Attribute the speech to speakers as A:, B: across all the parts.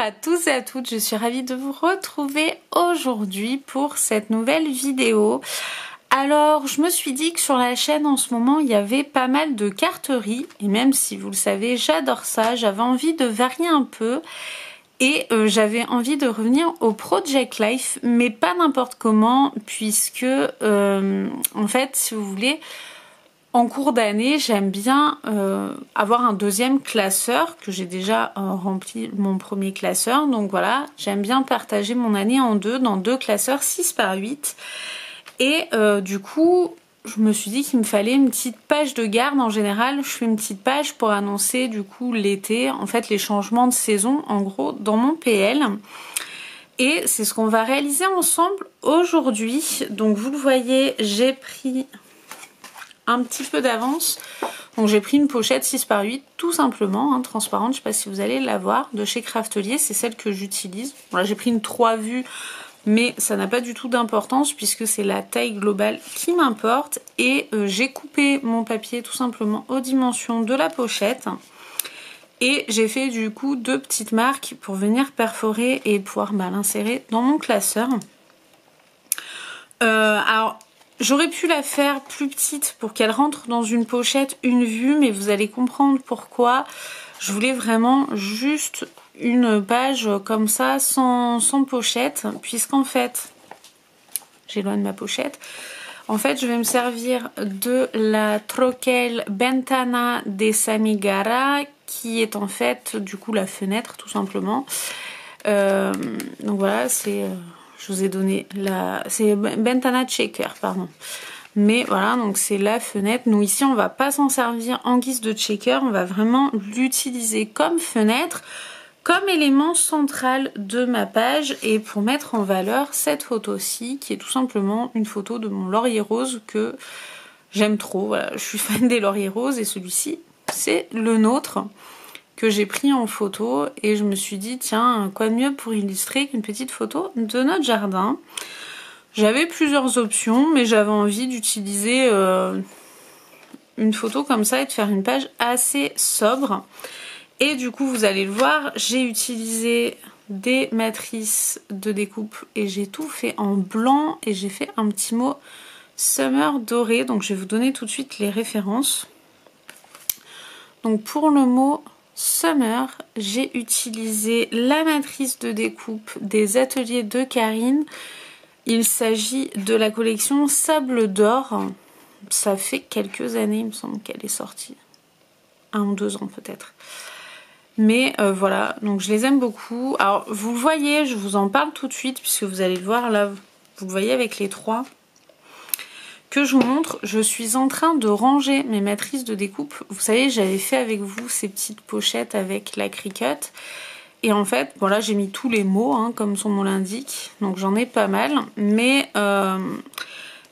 A: à tous et à toutes, je suis ravie de vous retrouver aujourd'hui pour cette nouvelle vidéo. Alors je me suis dit que sur la chaîne en ce moment il y avait pas mal de carteries et même si vous le savez j'adore ça, j'avais envie de varier un peu et j'avais envie de revenir au Project Life mais pas n'importe comment puisque en fait si vous voulez en cours d'année, j'aime bien avoir un deuxième classeur, que j'ai déjà rempli mon premier classeur. Donc voilà, j'aime bien partager mon année en deux, dans deux classeurs 6 par 8. Et du coup, je me suis dit qu'il me fallait une petite page de garde. En général, je fais une petite page pour annoncer du coup l'été, en fait les changements de saison, en gros, dans mon PL. Et c'est ce qu'on va réaliser ensemble aujourd'hui. Donc vous le voyez, j'ai pris un petit peu d'avance, donc j'ai pris une pochette 6 par 8 tout simplement, hein, transparente, je sais pas si vous allez la voir, de chez Craftelier, c'est celle que j'utilise. Voilà, j'ai pris une 3 vues mais ça n'a pas du tout d'importance puisque c'est la taille globale qui m'importe et j'ai coupé mon papier tout simplement aux dimensions de la pochette et j'ai fait du coup deux petites marques pour venir perforer et pouvoir l'insérer dans mon classeur. Alors j'aurais pu la faire plus petite pour qu'elle rentre dans une pochette, une vue, mais vous allez comprendre pourquoi. Je voulais vraiment juste une page comme ça, sans pochette, puisqu'en fait, j'éloigne ma pochette, en fait je vais me servir de la Troquel Ventana de Samigara, qui est en fait du coup la fenêtre tout simplement. Donc voilà, c'est... je vous ai donné la... c'est Ventana Checker, pardon. Mais voilà, donc c'est la fenêtre. Nous ici, on va pas s'en servir en guise de checker. On va vraiment l'utiliser comme fenêtre, comme élément central de ma page. Et pour mettre en valeur cette photo-ci, qui est tout simplement une photo de mon laurier rose que j'aime trop. Voilà, je suis fan des lauriers roses et celui-ci, c'est le nôtre que j'ai pris en photo et je me suis dit tiens, quoi de mieux pour illustrer qu'une petite photo de notre jardin. J'avais plusieurs options mais j'avais envie d'utiliser une photo comme ça et de faire une page assez sobre et du coup vous allez le voir, j'ai utilisé des matrices de découpe et j'ai tout fait en blanc et j'ai fait un petit mot Summer doré, donc je vais vous donner tout de suite les références. Donc pour le mot Summer, j'ai utilisé la matrice de découpe des ateliers de Karine. Il s'agit de la collection Sable d'Or. Ça fait quelques années, il me semble qu'elle est sortie. 1 ou 2 ans peut-être. Mais voilà, donc je les aime beaucoup. Alors vous le voyez, je vous en parle tout de suite puisque vous allez le voir là, vous le voyez avec les trois que je vous montre, je suis en train de ranger mes matrices de découpe. Vous savez, j'avais fait avec vous ces petites pochettes avec la Cricut. Et en fait, voilà, j'ai mis tous les mots, hein, comme son nom l'indique. Donc j'en ai pas mal. Mais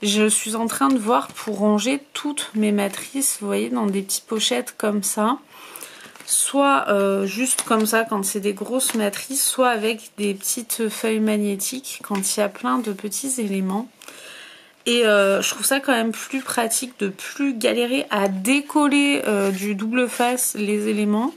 A: je suis en train de voir pour ranger toutes mes matrices, vous voyez, dans des petites pochettes comme ça. Soit juste comme ça quand c'est des grosses matrices, soit avec des petites feuilles magnétiques quand il y a plein de petits éléments. Et je trouve ça quand même plus pratique de plus galérer à décoller du double face les éléments.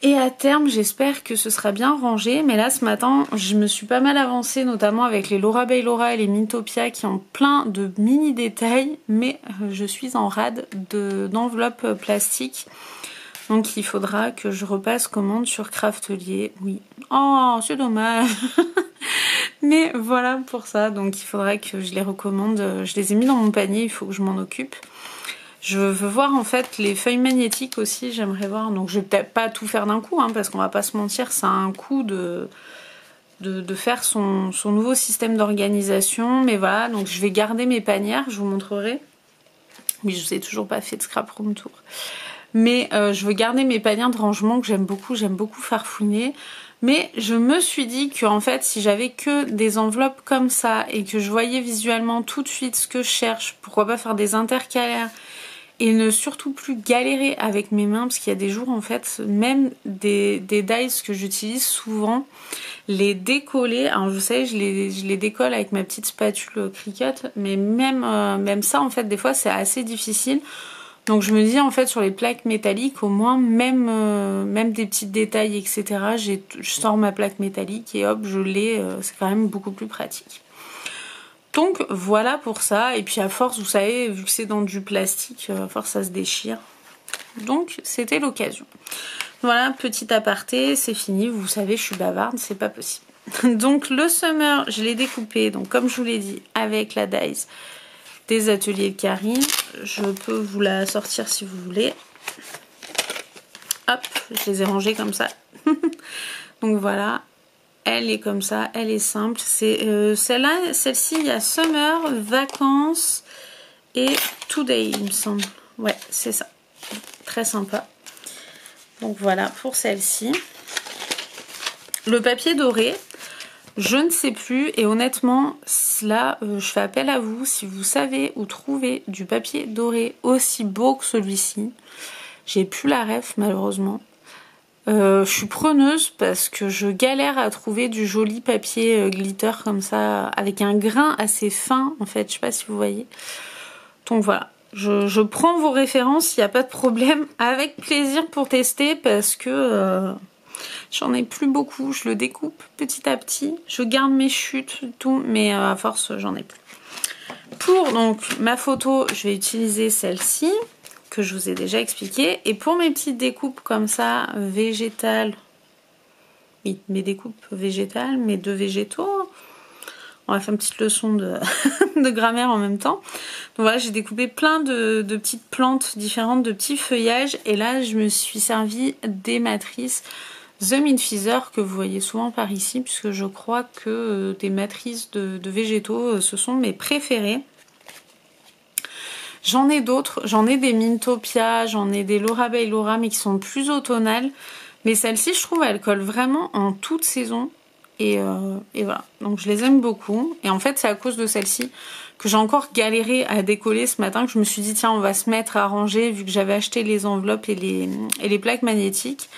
A: Et à terme, j'espère que ce sera bien rangé. Mais là, ce matin, je me suis pas mal avancée, notamment avec les Laura Bailora et les Mintopia qui ont plein de mini détails. Mais je suis en rade d'enveloppes plastiques. Donc il faudra que je repasse commande sur Craftelier. Oui. Oh, c'est dommage. Mais voilà pour ça. Donc il faudra que je les recommande. Je les ai mis dans mon panier, il faut que je m'en occupe. Je veux voir en fait les feuilles magnétiques aussi, j'aimerais voir. Donc je vais peut-être pas tout faire d'un coup, hein, parce qu'on va pas se mentir, ça a un coût de faire son nouveau système d'organisation. Mais voilà, donc je vais garder mes panières, je vous montrerai. Oui, je vous ai toujours pas fait de scrap room tour. Mais je veux garder mes panières de rangement que j'aime beaucoup farfouiller. Mais je me suis dit que en fait si j'avais que des enveloppes comme ça et que je voyais visuellement tout de suite ce que je cherche, pourquoi pas faire des intercalaires et ne surtout plus galérer avec mes mains parce qu'il y a des jours en fait même des dies que j'utilise souvent, les décoller, alors vous savez je les décolle avec ma petite spatule Cricut mais même ça en fait des fois c'est assez difficile. Donc je me dis en fait sur les plaques métalliques, au moins même des petits détails etc. Je sors ma plaque métallique et hop je l'ai, c'est quand même beaucoup plus pratique. Donc voilà pour ça, et puis à force vous savez vu que c'est dans du plastique, à force ça se déchire. Donc c'était l'occasion. Voilà, petit aparté, c'est fini, vous savez je suis bavarde, c'est pas possible. Donc le summer je l'ai découpé, donc comme je vous l'ai dit, avec la dies des ateliers de Karine. Je peux vous la sortir si vous voulez. Hop, je les ai rangés comme ça. Donc voilà, elle est comme ça, elle est simple. C'est celle-là, celle-ci, il y a summer, vacances et today, il me semble. Ouais, c'est ça. Très sympa. Donc voilà pour celle-ci. Le papier doré, je ne sais plus, et honnêtement là je fais appel à vous si vous savez où trouver du papier doré aussi beau que celui-ci. J'ai plus la ref malheureusement. Je suis preneuse parce que je galère à trouver du joli papier glitter comme ça avec un grain assez fin en fait, je sais pas si vous voyez. Donc voilà, je prends vos références, il n'y a pas de problème, avec plaisir pour tester parce que j'en ai plus beaucoup, je le découpe petit à petit, je garde mes chutes et tout, mais à force j'en ai plus. Pour donc ma photo, je vais utiliser celle-ci que je vous ai déjà expliqué, et pour mes petites découpes comme ça végétales, oui mes découpes végétales, mes deux végétaux, on va faire une petite leçon de, de grammaire en même temps. Donc voilà, j'ai découpé plein de petites plantes différentes, de petits feuillages, et là je me suis servi des matrices The Minfizer que vous voyez souvent par ici, puisque je crois que des matrices de végétaux, ce sont mes préférées. J'en ai d'autres, j'en ai des Mintopia, j'en ai des Laura Baby Laura, mais qui sont plus automnales. Mais celle-ci, je trouve, elle colle vraiment en toute saison. Et voilà, donc je les aime beaucoup. Et en fait, c'est à cause de celle-ci que j'ai encore galéré à décoller ce matin, que je me suis dit, tiens, on va se mettre à ranger, vu que j'avais acheté les enveloppes et les plaques magnétiques.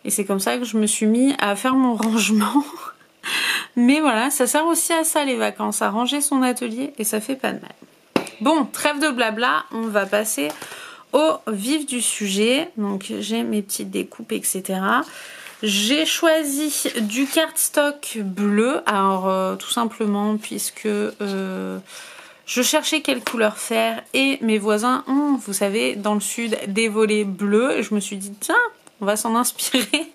A: Et c'est comme ça que je me suis mis à faire mon rangement. Mais voilà, ça sert aussi à ça les vacances, à ranger son atelier, et ça fait pas de mal. Bon, trêve de blabla, on va passer au vif du sujet. Donc j'ai mes petites découpes, etc. J'ai choisi du cardstock bleu, alors tout simplement puisque je cherchais quelle couleur faire, et mes voisins ont, vous savez, dans le sud, des volets bleus, et je me suis dit tiens, on va s'en inspirer.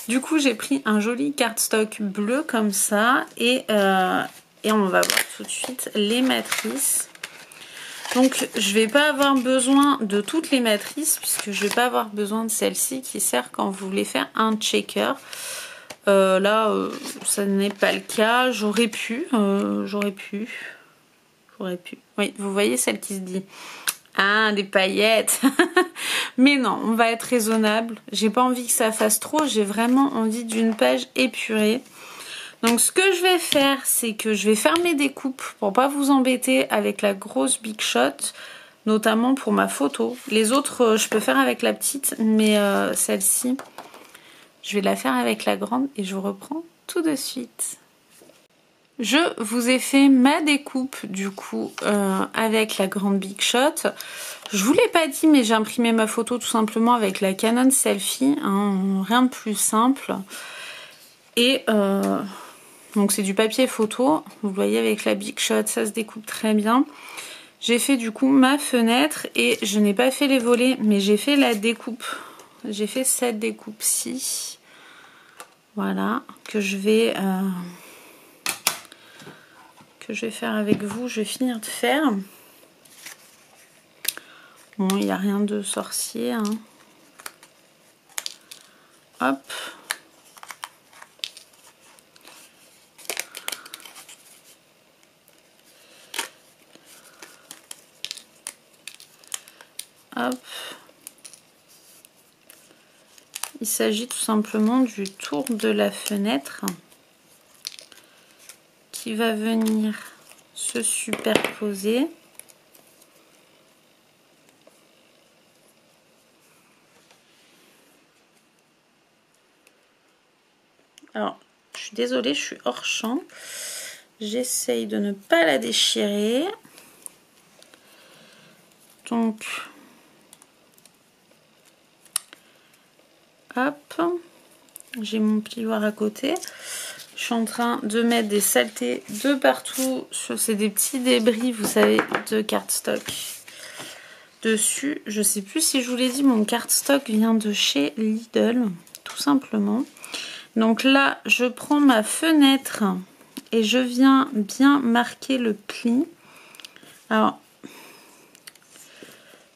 A: Du coup j'ai pris un joli cardstock bleu comme ça, et on va voir tout de suite les matrices. Donc je vais pas avoir besoin de toutes les matrices, puisque je vais pas avoir besoin de celle-ci qui sert quand vous voulez faire un checker. Là ça n'est pas le cas, j'aurais pu. Oui, vous voyez celle qui se dit ah, des paillettes. Mais non, on va être raisonnable. J'ai pas envie que ça fasse trop, j'ai vraiment envie d'une page épurée. Donc ce que je vais faire, c'est que je vais faire mes découpes pour pas vous embêter avec la grosse Big Shot, notamment pour ma photo. Les autres, je peux faire avec la petite, mais celle-ci, je vais la faire avec la grande, et je vous reprends tout de suite. Je vous ai fait ma découpe du coup avec la grande Big Shot. Je vous l'ai pas dit, mais j'ai imprimé ma photo tout simplement avec la Canon Selfie, hein, rien de plus simple. Et donc c'est du papier photo, vous voyez avec la Big Shot, ça se découpe très bien. J'ai fait du coup ma fenêtre, et je n'ai pas fait les volets, mais j'ai fait la découpe. J'ai fait cette découpe-ci, voilà, que je vais faire avec vous. Je vais finir de faire. Bon, il n'y a rien de sorcier, hein. Hop. Hop. Il s'agit tout simplement du tour de la fenêtre qui va venir se superposer. Alors, je suis désolée, je suis hors champ. J'essaye de ne pas la déchirer. Donc, Hop, j'ai mon plioir à côté. Je suis en train de mettre des saletés de partout. C'est des petits débris, vous savez, de cardstock dessus. Je sais plus si je vous l'ai dit, mon cardstock vient de chez Lidl, tout simplement. Donc là, je prends ma fenêtre et je viens bien marquer le pli. Alors,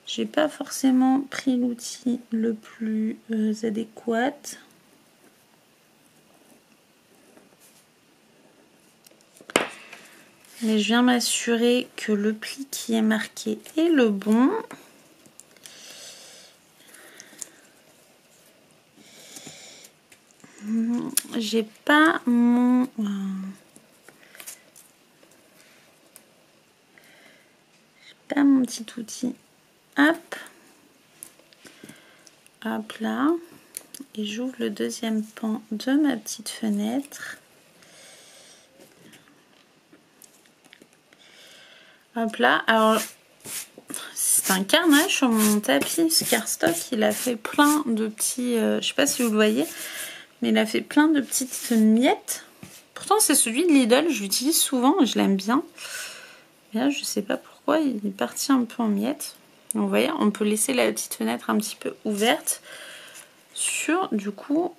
A: j'ai pas forcément pris l'outil le plus adéquat. Mais je viens m'assurer que le pli qui est marqué est le bon. J'ai pas mon... J'ai pas mon petit outil. Hop. Hop là. Et j'ouvre le deuxième pan de ma petite fenêtre. Hop là. Alors, c'est un carnage sur mon tapis. Ce cardstock, il a fait plein de petits... je sais pas si vous le voyez. Mais il a fait plein de petites miettes. Pourtant, c'est celui de Lidl. Je l'utilise souvent et je l'aime bien. Et là, je sais pas pourquoi. Il est parti un peu en miettes. Donc, vous voyez, on peut laisser la petite fenêtre un petit peu ouverte sur, du coup,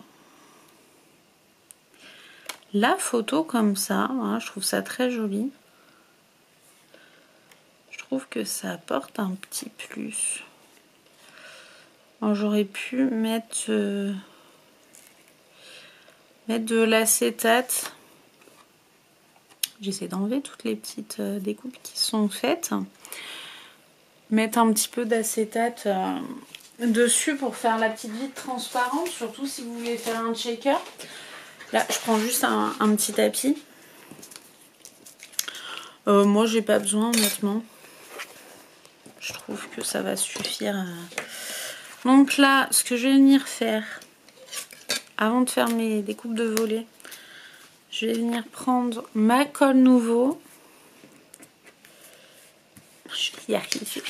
A: la photo comme ça. Voilà, je trouve ça très joli. Je trouve que ça apporte un petit plus. J'aurais pu mettre... mettre de l'acétate. J'essaie d'enlever toutes les petites découpes qui sont faites. Mettre un petit peu d'acétate dessus pour faire la petite vitre transparente, surtout si vous voulez faire un shaker. Là, je prends juste un petit tapis. Moi, j'ai pas besoin, honnêtement. Je trouve que ça va suffire. Donc là, ce que je vais venir faire, avant de faire mes découpes de volets, je vais venir prendre ma colle nouveau. Je vais y arriver.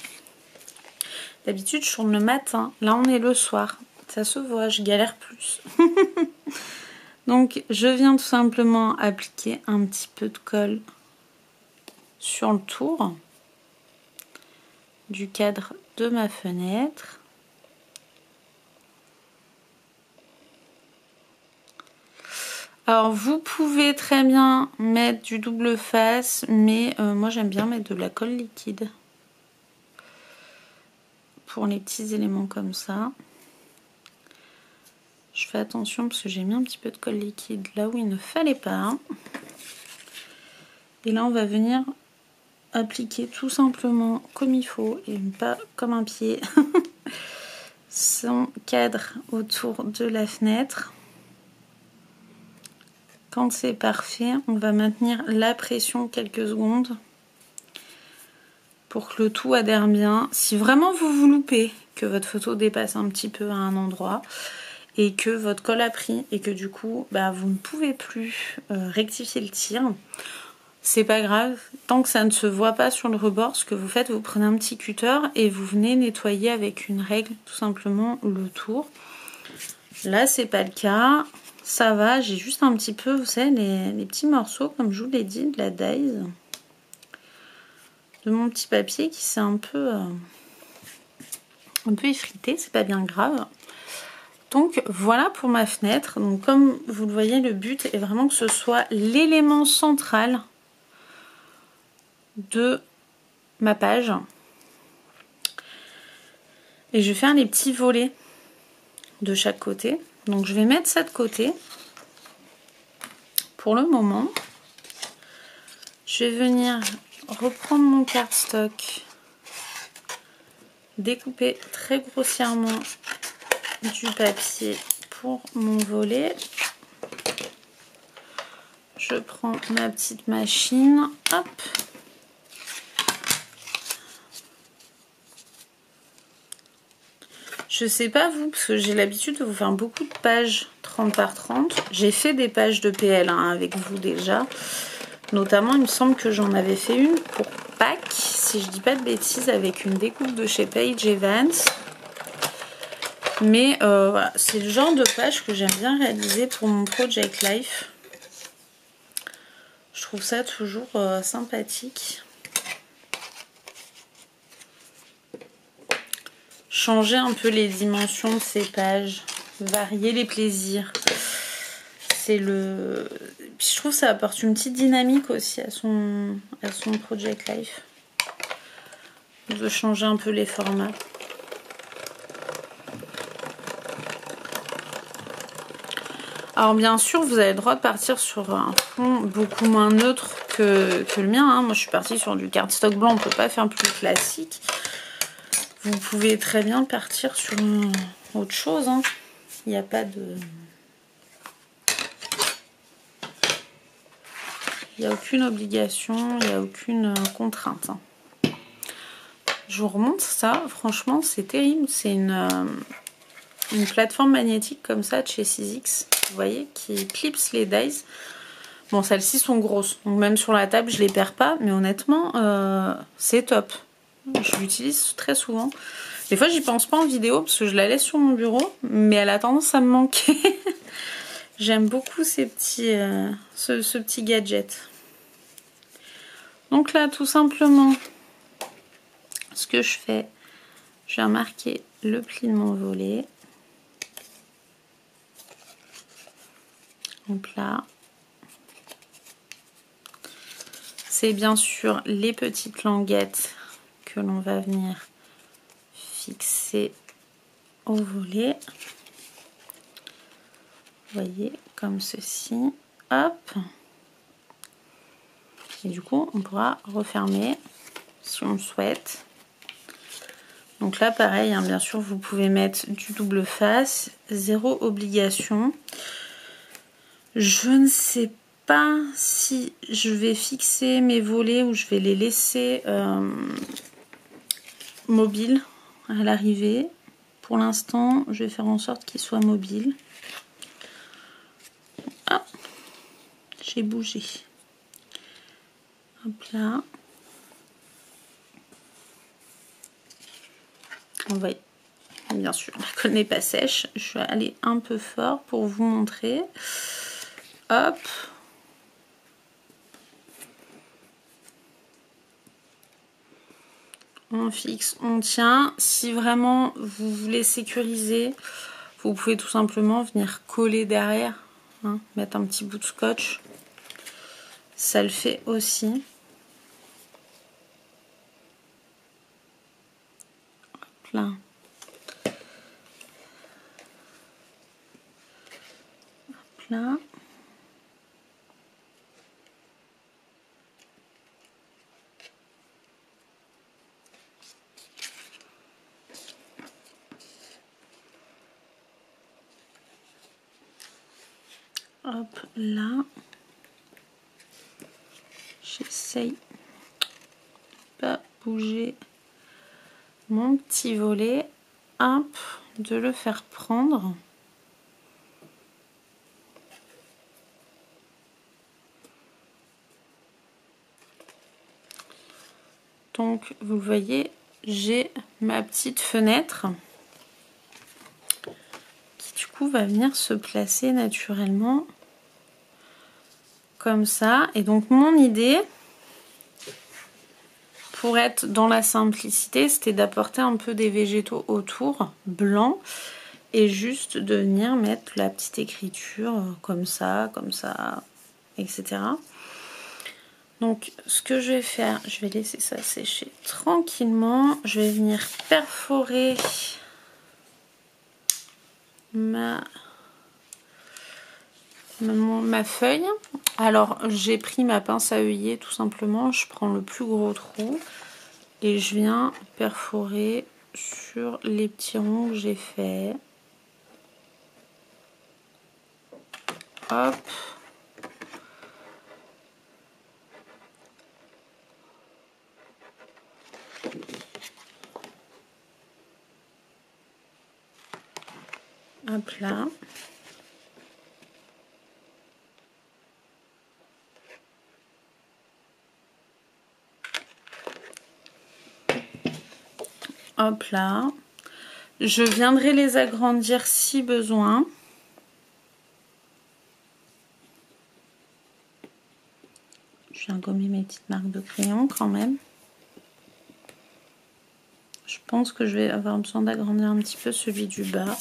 A: D'habitude, je tourne le matin. Là, on est le soir. Ça se voit, je galère plus. Donc, je viens tout simplement appliquer un petit peu de colle sur le tour du cadre de ma fenêtre. Alors, vous pouvez très bien mettre du double face, mais moi, j'aime bien mettre de la colle liquide pour les petits éléments comme ça. Je fais attention parce que j'ai mis un petit peu de colle liquide là où il ne fallait pas. Et là, on va venir appliquer tout simplement comme il faut et pas comme un pied son cadre autour de la fenêtre. Quand c'est parfait, on va maintenir la pression quelques secondes pour que le tout adhère bien. Si vraiment vous vous loupez, que votre photo dépasse un petit peu à un endroit et que votre colle a pris et que du coup vous ne pouvez plus rectifier le tir, c'est pas grave. Tant que ça ne se voit pas sur le rebord, ce que vous faites, vous prenez un petit cutter et vous venez nettoyer avec une règle tout simplement le tour. Là, c'est pas le cas. Ça va, j'ai juste un petit peu, vous savez, les petits morceaux, comme je vous l'ai dit, de la dies, de mon petit papier qui s'est un peu effrité, c'est pas bien grave. Donc voilà pour ma fenêtre. Donc comme vous le voyez, le but est vraiment que ce soit l'élément central de ma page. Et je vais faire les petits volets de chaque côté. Donc je vais mettre ça de côté pour le moment. Je vais venir reprendre mon cardstock, découper très grossièrement du papier pour mon volet. Je prends ma petite machine, hop. Je sais pas vous, parce que j'ai l'habitude de vous faire beaucoup de pages 30 par 30. J'ai fait des pages de PL avec vous déjà. Notamment, il me semble que j'en avais fait une pour Pâques, si je dis pas de bêtises, avec une découpe de chez Paige Evans. Mais voilà, c'est le genre de page que j'aime bien réaliser pour mon Project Life. Je trouve ça toujours sympathique. Changer un peu les dimensions de ces pages, varier les plaisirs. C'est le... Puis je trouve que ça apporte une petite dynamique aussi à son Project Life. De changer un peu les formats. Alors bien sûr, vous avez le droit de partir sur un fond beaucoup moins neutre que le mien. Hein. Moi, je suis partie sur du cardstock blanc. On ne peut pas faire plus classique. Vous pouvez très bien partir sur autre chose. Hein. Il n'y a pas de... Il n'y a aucune obligation, il n'y a aucune contrainte. Hein. Je vous remonte ça. Franchement, c'est terrible. C'est une plateforme magnétique comme ça de chez Sizzix. Vous voyez, qui clipse les dies. Bon, celles-ci sont grosses. Donc même sur la table, je les perds pas. Mais honnêtement, c'est top. Je l'utilise très souvent. Des fois, j'y pense pas en vidéo parce que je la laisse sur mon bureau. Mais elle a tendance à me manquer. J'aime beaucoup ces petits, ce petit gadget. Donc là, tout simplement, ce que je fais, je vais marquer le pli de mon volet. Donc là, c'est bien sûr les petites languettes que l'on va venir fixer au volet. Vous voyez, comme ceci. Hop. Et du coup, on pourra refermer si on le souhaite. Donc là, pareil, hein, bien sûr, vous pouvez mettre du double face, zéro obligation. Je ne sais pas si je vais fixer mes volets ou je vais les laisser mobiles à l'arrivée. Pour l'instant, je vais faire en sorte qu'ils soient mobiles. Ah, j'ai bougé. Hop là. On va, bien sûr, la colle n'est pas sèche. Je vais aller un peu fort pour vous montrer. Hop. On fixe, on tient. Si vraiment vous voulez sécuriser, vous pouvez tout simplement venir coller derrière, hein, mettre un petit bout de scotch. Ça le fait aussi. Hop là. Hop là. Hop là. J'essaye pas bouger mon petit volet. Hop, de le faire prendre. Donc, vous voyez, j'ai ma petite fenêtre qui, du coup, va venir se placer naturellement comme ça. Et donc, mon idée, pour être dans la simplicité, c'était d'apporter un peu des végétaux autour, blancs, et juste de venir mettre la petite écriture comme ça, etc. Donc, ce que je vais faire, je vais laisser ça sécher tranquillement. Je vais venir perforer ma feuille. Alors, j'ai pris ma pince à œillet tout simplement. Je prends le plus gros trou et je viens perforer sur les petits ronds que j'ai fait. Hop. Hop là. Hop là. Je viendrai les agrandir si besoin. Je viens gommer mes petites marques de crayon quand même. Je pense que je vais avoir besoin d'agrandir un petit peu celui du bas.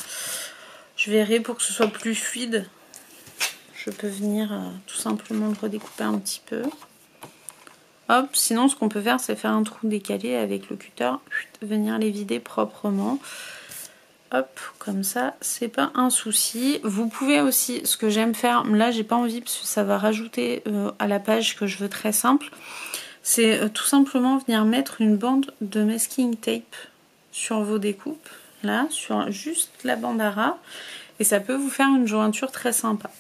A: Je verrai pour que ce soit plus fluide. Je peux venir tout simplement le redécouper un petit peu. Hop, sinon ce qu'on peut faire c'est faire un trou décalé avec le cutter, venir les vider proprement. Hop, comme ça, c'est pas un souci. Vous pouvez aussi, ce que j'aime faire, là j'ai pas envie parce que ça va rajouter à la page que je veux très simple, c'est tout simplement venir mettre une bande de masking tape sur vos découpes, là, sur juste la bande à ras, et ça peut vous faire une jointure très sympa.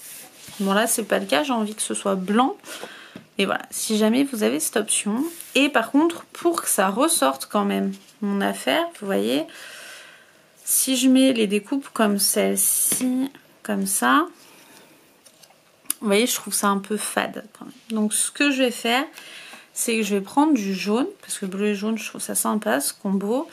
A: Bon là c'est pas le cas, j'ai envie que ce soit blanc, et voilà, si jamais vous avez cette option. Et par contre, pour que ça ressorte quand même mon affaire, vous voyez, si je mets les découpes comme celle-ci, comme ça, vous voyez, je trouve ça un peu fade quand même. Donc ce que je vais faire, c'est que je vais prendre du jaune, parce que bleu et jaune, je trouve ça sympa, ce combo.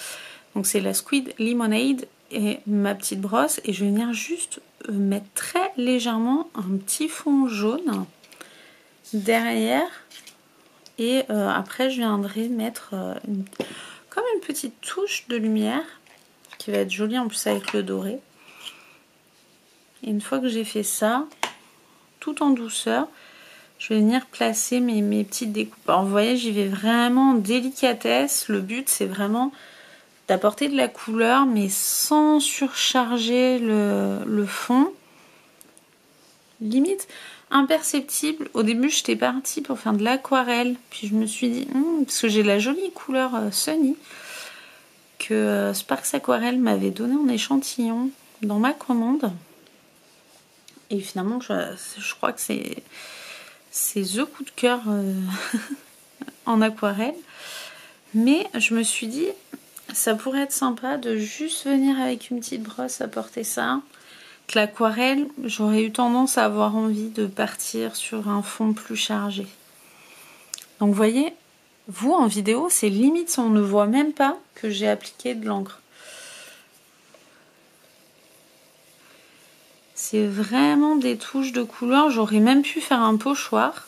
A: Donc c'est la Squid Lemonade et ma petite brosse. Et je vais venir juste mettre très légèrement un petit fond jaune derrière. Et après, je viendrai mettre comme une petite touche de lumière, qui va être jolie en plus avec le doré. Et une fois que j'ai fait ça, tout en douceur, je vais venir placer mes petites découpes. Alors vous voyez, j'y vais vraiment en délicatesse. Le but c'est vraiment d'apporter de la couleur mais sans surcharger le fond. Limite imperceptible. Au début j'étais partie pour faire de l'aquarelle, puis je me suis dit parce que j'ai la jolie couleur Sunny que Sparks Aquarelle m'avait donné en échantillon dans ma commande, et finalement je crois que c'est the coup de cœur en aquarelle. Mais je me suis dit ça pourrait être sympa de juste venir avec une petite brosse apporter ça. Que l'aquarelle, j'aurais eu tendance à avoir envie de partir sur un fond plus chargé. Donc vous voyez, vous en vidéo c'est limite, on ne voit même pas que j'ai appliqué de l'encre. C'est vraiment des touches de couleur. J'aurais même pu faire un pochoir.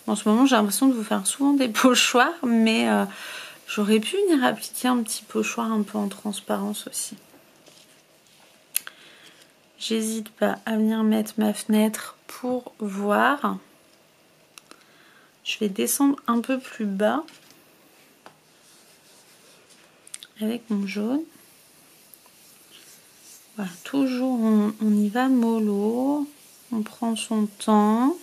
A: En ce moment j'ai l'impression de vous faire souvent des pochoirs, mais j'aurais pu venir appliquer un petit pochoir un peu en transparence aussi. J'hésite pas à venir mettre ma fenêtre pour voir. Je vais descendre un peu plus bas avec mon jaune. Voilà, toujours on y va mollo, on prend son temps.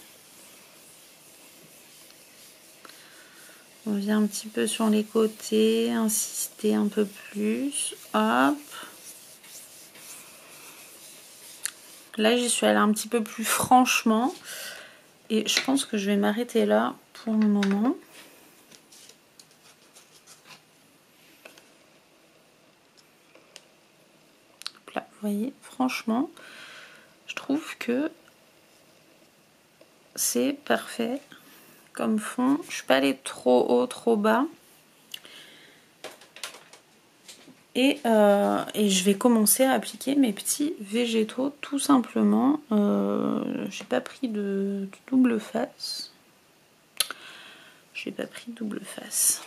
A: On vient un petit peu sur les côtés, insister un peu plus. Hop. Là, j'y suis allée un petit peu plus franchement. Et je pense que je vais m'arrêter là pour le moment. Là, vous voyez, franchement, je trouve que c'est parfait comme fond. Je ne suis pas allée trop haut, trop bas. Et je vais commencer à appliquer mes petits végétaux tout simplement. J'ai pas pris de double face. J'ai pas pris de double face.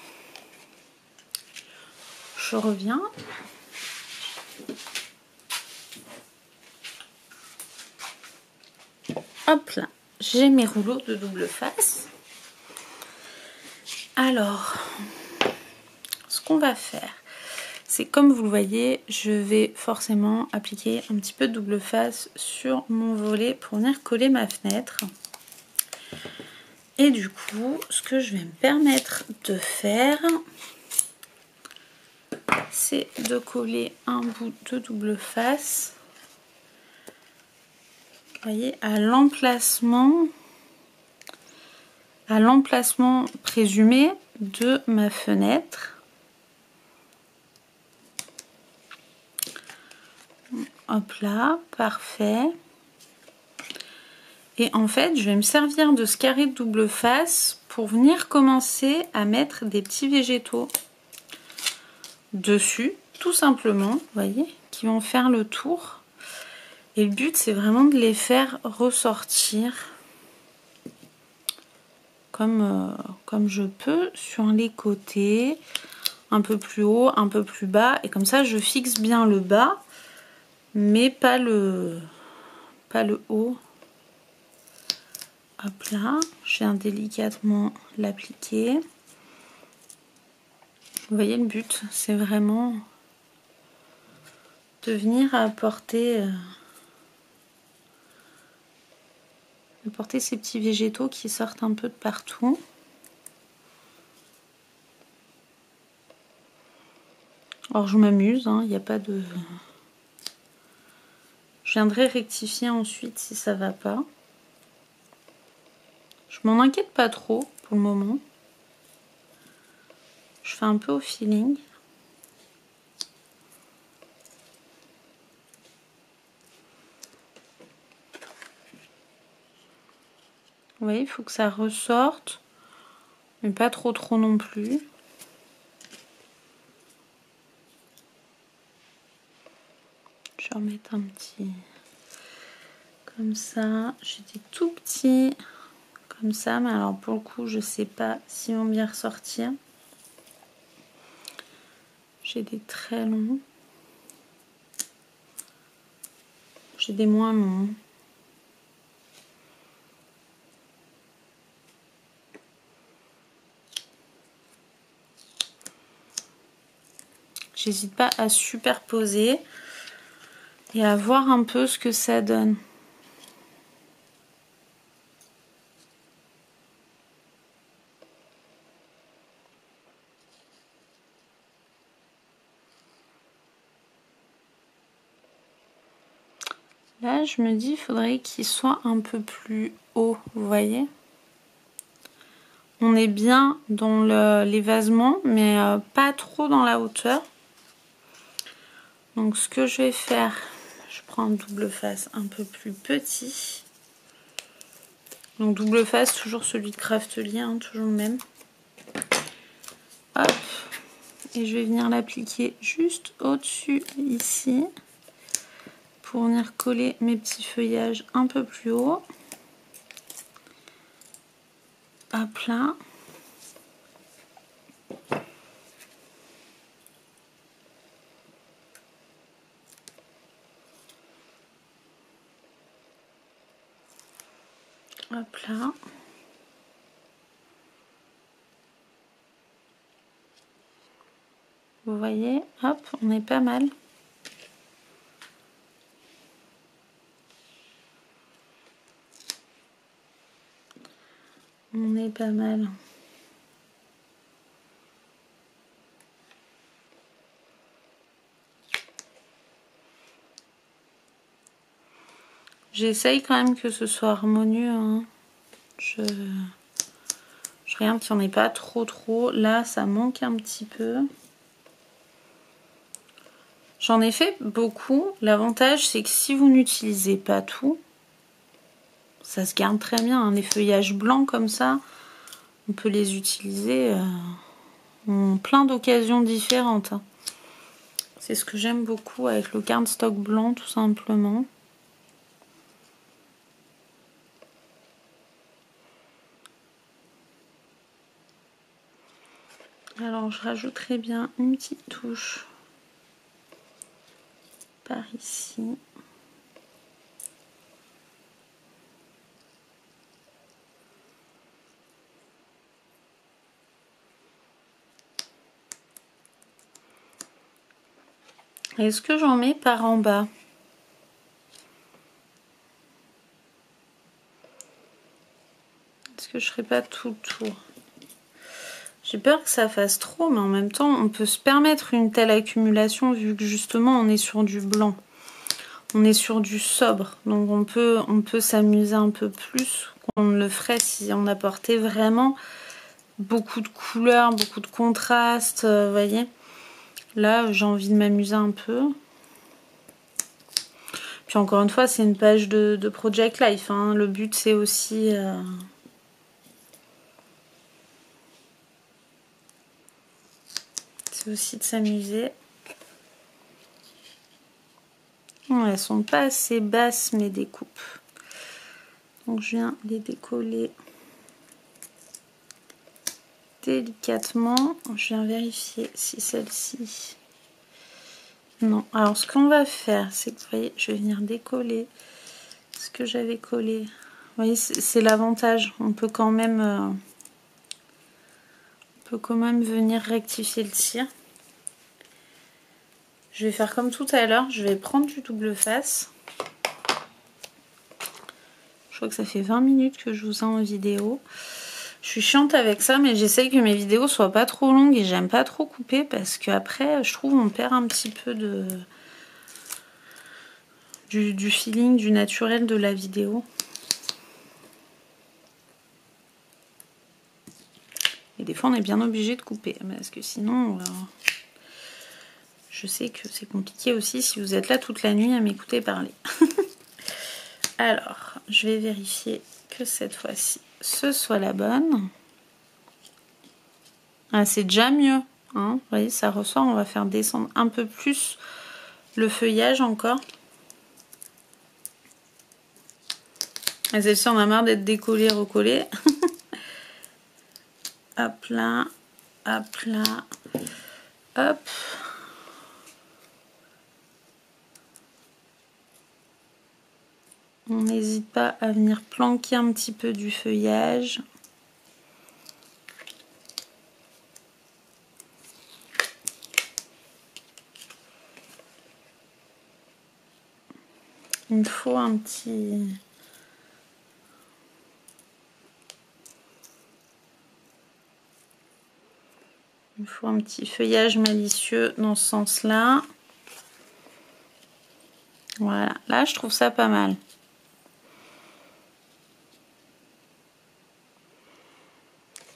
A: Je reviens. Hop là, j'ai mes rouleaux de double face. Alors, ce qu'on va faire, c'est comme vous le voyez, je vais forcément appliquer un petit peu de double face sur mon volet pour venir coller ma fenêtre. Et du coup, ce que je vais me permettre de faire, c'est de coller un bout de double face, vous voyez, à l'emplacement présumé de ma fenêtre. Hop là, parfait. Et en fait, je vais me servir de ce carré de double face pour venir commencer à mettre des petits végétaux dessus, tout simplement, vous voyez, qui vont faire le tour. Et le but, c'est vraiment de les faire ressortir comme je peux sur les côtés, un peu plus haut, un peu plus bas. Et comme ça, je fixe bien le bas, mais pas le haut. Hop là, je viens délicatement l'appliquer. Vous voyez, le but, c'est vraiment de venir apporter ces petits végétaux qui sortent un peu de partout. Alors je m'amuse, il n'y a pas de... Je viendrai rectifier ensuite si ça va pas. Je m'en inquiète pas trop pour le moment. Je fais un peu au feeling. Vous voyez, il faut que ça ressorte, mais pas trop non plus. Je vais remettre un petit comme ça. J'ai des tout petits comme ça, mais alors pour le coup, je sais pas s'ils vont bien ressortir. J'ai des très longs. J'ai des moins longs. J'hésite pas à superposer et à voir un peu ce que ça donne. Là, je me dis, il faudrait qu'il soit un peu plus haut, vous voyez. On est bien dans l'évasement, mais pas trop dans la hauteur. Donc ce que je vais faire, je prends un double face un peu plus petit. Donc double face, toujours celui de Craftelier, hein, toujours le même. Hop. Et je vais venir l'appliquer juste au-dessus ici. Pour venir coller mes petits feuillages un peu plus haut. Hop là. Hop là. Vous voyez, hop, on est pas mal. On est pas mal. J'essaye quand même que ce soit harmonieux, hein. Je regarde qu'il n'y en ait pas trop. Là, ça manque un petit peu. J'en ai fait beaucoup. L'avantage, c'est que si vous n'utilisez pas tout, ça se garde très bien, hein. Les feuillages blancs comme ça, on peut les utiliser en plein d'occasions différentes, hein. C'est ce que j'aime beaucoup avec le cardstock blanc, tout simplement. Alors, je rajouterai bien une petite touche par ici. Est-ce que j'en mets par en bas? Est-ce que je ferai pas tout le tour? J'ai peur que ça fasse trop, mais en même temps, on peut se permettre une telle accumulation vu que justement, on est sur du blanc. On est sur du sobre, donc on peut s'amuser un peu plus qu'on ne le ferait si on apportait vraiment beaucoup de couleurs, beaucoup de contrastes, vous voyez. Là, j'ai envie de m'amuser un peu. Puis encore une fois, c'est une page de Project Life, hein. Le but, c'est aussi... c'est aussi de s'amuser. elles sont pas assez basses mes découpes. Donc je viens les décoller délicatement. Je viens vérifier si celle-ci... Non. Alors ce qu'on va faire, c'est que vous voyez, je vais venir décoller ce que j'avais collé. Vous voyez, c'est l'avantage. On peut quand même venir rectifier le tir. Je vais faire comme tout à l'heure. Je vais prendre du double face. Je crois que ça fait 20 minutes que je vous ai en vidéo. Je suis chiante avec ça, mais j'essaye que mes vidéos soient pas trop longues et j'aime pas trop couper parce qu'après, je trouve on perd un petit peu du feeling, du naturel de la vidéo. Et des fois, on est bien obligé de couper parce que sinon, je sais que c'est compliqué aussi si vous êtes là toute la nuit à m'écouter parler. Alors, je vais vérifier que cette fois-ci, ce soit la bonne. Ah, c'est déjà mieux. Hein, vous voyez, ça ressort. On va faire descendre un peu plus le feuillage encore. Et celle-ci, on a marre d'être décollée, recollée. Hop là, hop là, hop. On n'hésite pas à venir planquer un petit peu du feuillage. Il me faut un petit... Il me faut un petit feuillage malicieux dans ce sens-là. Voilà, là je trouve ça pas mal.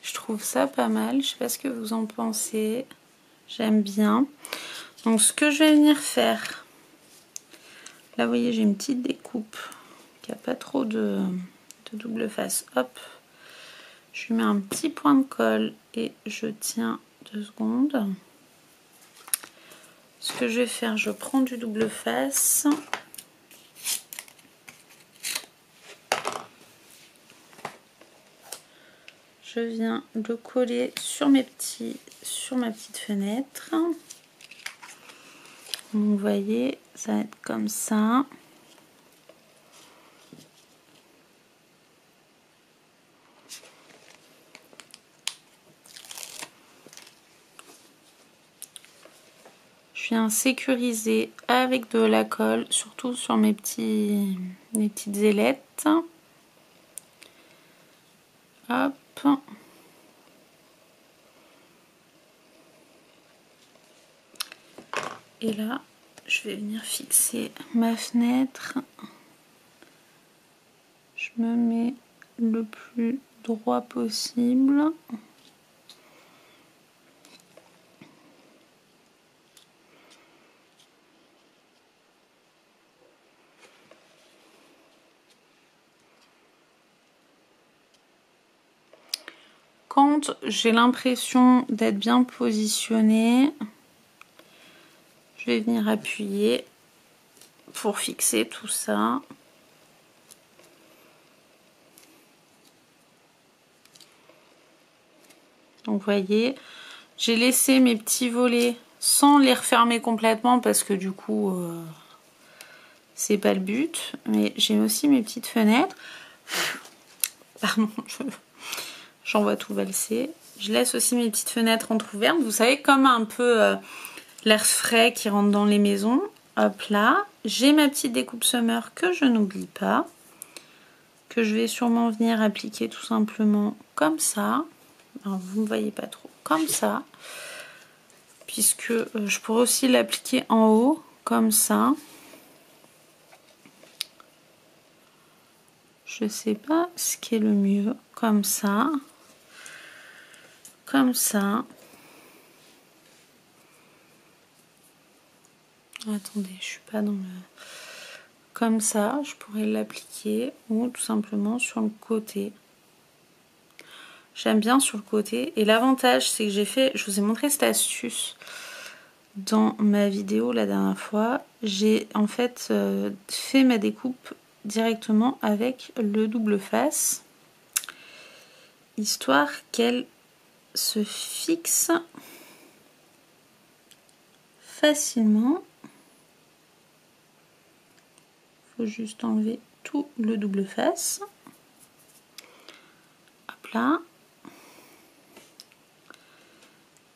A: Je trouve ça pas mal, je sais pas ce que vous en pensez. J'aime bien. Donc ce que je vais venir faire, là vous voyez j'ai une petite découpe qui a pas trop de double face. Hop, je lui mets un petit point de colle et je tiens 2 secondes. Ce que je vais faire, je prends du double face. Je viens le coller sur ma petite fenêtre. Vous voyez, ça va être comme ça. Je viens sécuriser avec de la colle, surtout sur mes petites ailettes. Hop. Et là, je vais venir fixer ma fenêtre. Je me mets le plus droit possible. Quand j'ai l'impression d'être bien positionnée, je vais venir appuyer pour fixer tout ça. Donc vous voyez, j'ai laissé mes petits volets sans les refermer complètement parce que du coup c'est pas le but, mais j'ai aussi mes petites fenêtres. Pardon, j'en vois tout valser. Je laisse aussi mes petites fenêtres entrouvertes, vous savez, comme un peu l'air frais qui rentre dans les maisons. Hop là, j'ai ma petite découpe summer que je n'oublie pas, que je vais sûrement venir appliquer tout simplement comme ça. Alors vous ne voyez pas trop, comme ça, puisque je pourrais aussi l'appliquer en haut, comme ça. Je sais pas ce qui est le mieux, comme ça, comme ça. Attendez, je suis pas dans le... Comme ça, je pourrais l'appliquer, ou tout simplement sur le côté. J'aime bien sur le côté. Et l'avantage, c'est que j'ai fait... Je vous ai montré cette astuce dans ma vidéo la dernière fois, j'ai en fait fait ma découpe directement avec le double face, histoire qu'elle se fixe facilement. Il faut juste enlever tout le double face. Hop là.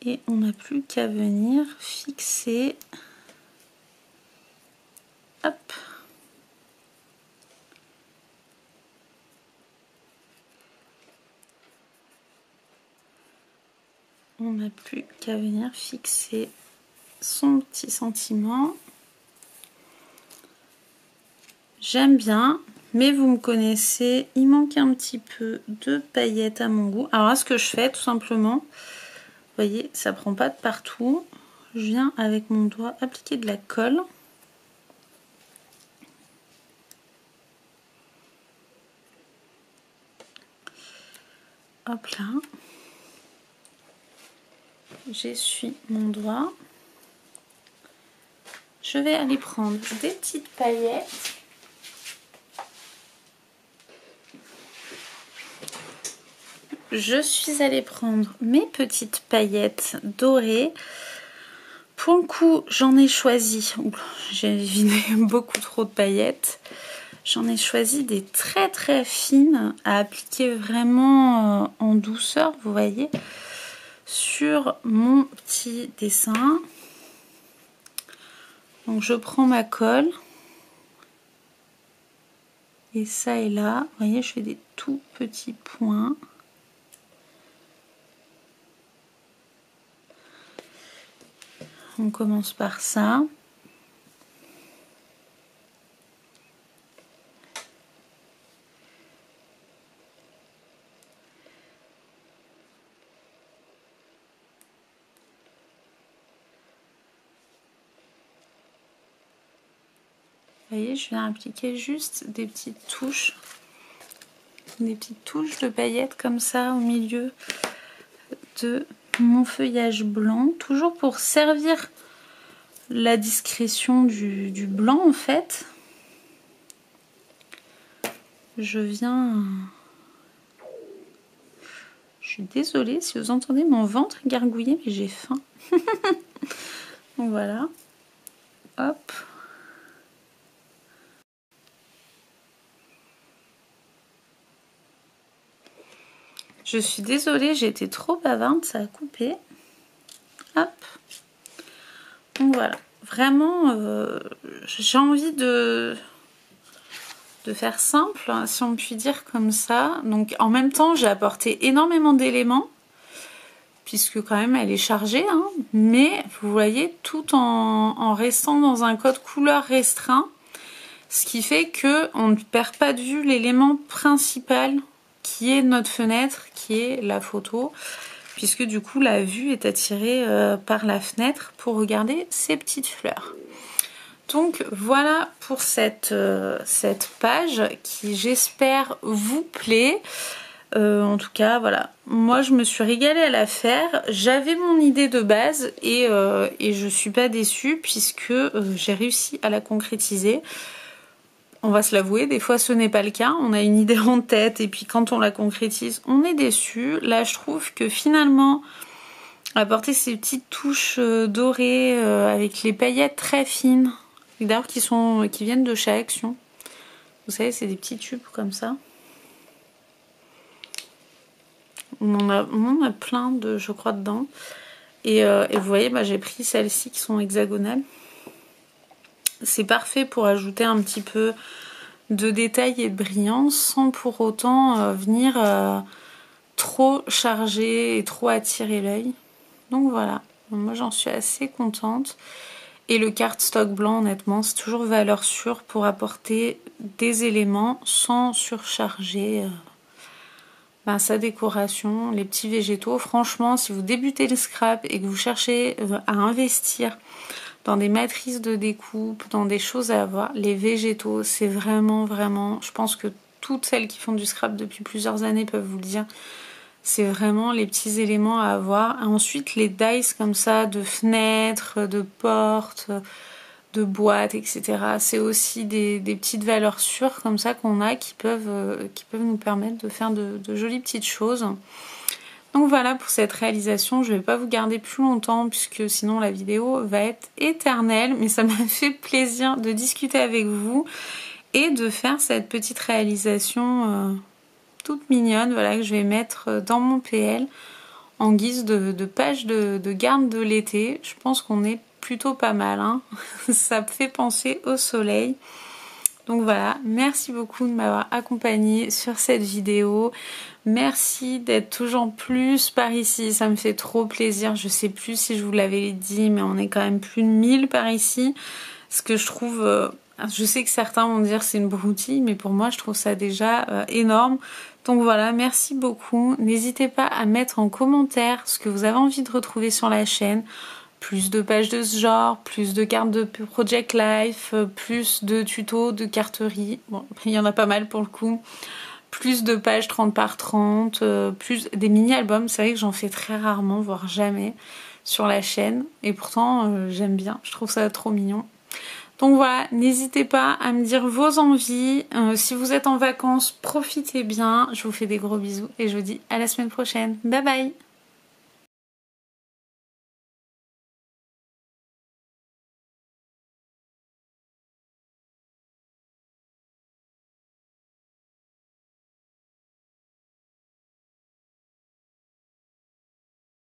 A: Et on n'a plus qu'à venir fixer. Hop. On n'a plus qu'à venir fixer son petit sentiment. J'aime bien, mais vous me connaissez, il manque un petit peu de paillettes à mon goût. Alors là, ce que je fais tout simplement, vous voyez, ça prend pas de partout. Je viens avec mon doigt appliquer de la colle. Hop là. J'essuie mon doigt. Je vais aller prendre des petites paillettes. Je suis allée prendre mes petites paillettes dorées. Pour le coup, j'en ai choisi. J'ai viné beaucoup trop de paillettes. J'en ai choisi des très très fines à appliquer vraiment en douceur, vous voyez, sur mon petit dessin. Donc je prends ma colle. Et ça et là, vous voyez, je fais des tout petits points. On commence par ça. Vous voyez, je viens appliquer juste des petites touches de paillettes comme ça au milieu de mon feuillage blanc, toujours pour servir la discrétion du blanc en fait. Je viens... Je suis désolée si vous entendez mon ventre gargouiller, mais j'ai faim. Donc voilà. Hop. Je suis désolée, j'ai été trop bavarde, ça a coupé. Hop. Donc voilà. Vraiment, j'ai envie de faire simple, si on peut dire comme ça. Donc en même temps, j'ai apporté énormément d'éléments, puisque quand même elle est chargée, hein, mais vous voyez, tout en restant dans un code couleur restreint, ce qui fait que on ne perd pas de vue l'élément principal qui est notre fenêtre, qui est la photo, puisque du coup la vue est attirée par la fenêtre pour regarder ces petites fleurs. Donc voilà pour cette page qui, j'espère, vous plaît. En tout cas, voilà. Moi, je me suis régalée à la faire. J'avais mon idée de base et je suis pas déçue puisque j'ai réussi à la concrétiser. On va se l'avouer, des fois ce n'est pas le cas. On a une idée en tête et puis quand on la concrétise, on est déçu. Là, je trouve que finalement, apporter ces petites touches dorées avec les paillettes très fines, d'ailleurs qui viennent de chez Action. Vous savez, c'est des petits tubes comme ça. On en a plein de, je crois, dedans. Et vous voyez, bah, j'ai pris celles-ci qui sont hexagonales. C'est parfait pour ajouter un petit peu de détail et de brillance sans pour autant venir trop charger et trop attirer l'œil. Donc voilà, moi j'en suis assez contente. Et le cardstock blanc, honnêtement, c'est toujours valeur sûre pour apporter des éléments sans surcharger sa décoration, les petits végétaux. Franchement, si vous débutez le scrap et que vous cherchez à investir dans des matrices de découpe, dans des choses à avoir, les végétaux, c'est vraiment, je pense que toutes celles qui font du scrap depuis plusieurs années peuvent vous le dire, C'est vraiment les petits éléments à avoir. Et ensuite, les dies comme ça de fenêtres, de portes, de boîtes, etc. C'est aussi des petites valeurs sûres comme ça qu'on a qui peuvent nous permettre de faire de jolies petites choses. Donc voilà pour cette réalisation, je ne vais pas vous garder plus longtemps puisque sinon la vidéo va être éternelle, mais ça m'a fait plaisir de discuter avec vous et de faire cette petite réalisation toute mignonne, voilà, que je vais mettre dans mon PL en guise de page de garde de l'été. Je pense qu'on est plutôt pas mal, hein. Ça me fait penser au soleil. Donc voilà, merci beaucoup de m'avoir accompagnée sur cette vidéo. Merci d'être toujours plus par ici, ça me fait trop plaisir. Je sais plus si je vous l'avais dit, mais on est quand même plus de 1000 par ici. Ce que je trouve, je sais que certains vont dire c'est une broutille, mais pour moi je trouve ça déjà énorme. Donc voilà, merci beaucoup. N'hésitez pas à mettre en commentaire ce que vous avez envie de retrouver sur la chaîne. Plus de pages de ce genre, plus de cartes de Project Life, plus de tutos de carterie. Bon, il y en a pas mal pour le coup. Plus de pages 30 par 30, plus des mini-albums. C'est vrai que j'en fais très rarement, voire jamais, sur la chaîne. Et pourtant, j'aime bien. Je trouve ça trop mignon. Donc voilà, n'hésitez pas à me dire vos envies. Si vous êtes en vacances, profitez bien. Je vous fais des gros bisous et je vous dis à la semaine prochaine. Bye bye!